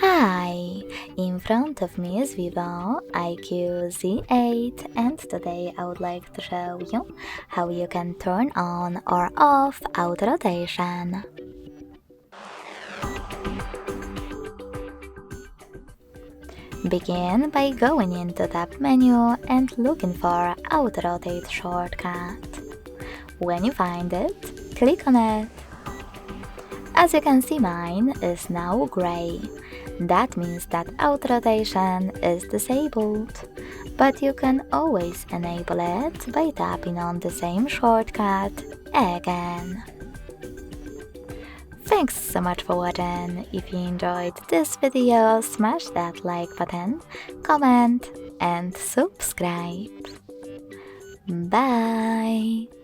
Hi, in front of me is VIVO IQOO Z8 and today I would like to show you how you can turn on or off auto rotation. Begin by going into the app menu and looking for auto rotate shortcut. When you find it, click on it. As you can see, mine is now gray. That means that auto rotation is disabled, but you can always enable it by tapping on the same shortcut again. Thanks so much for watching. If you enjoyed this video, smash that like button, comment and subscribe. Bye!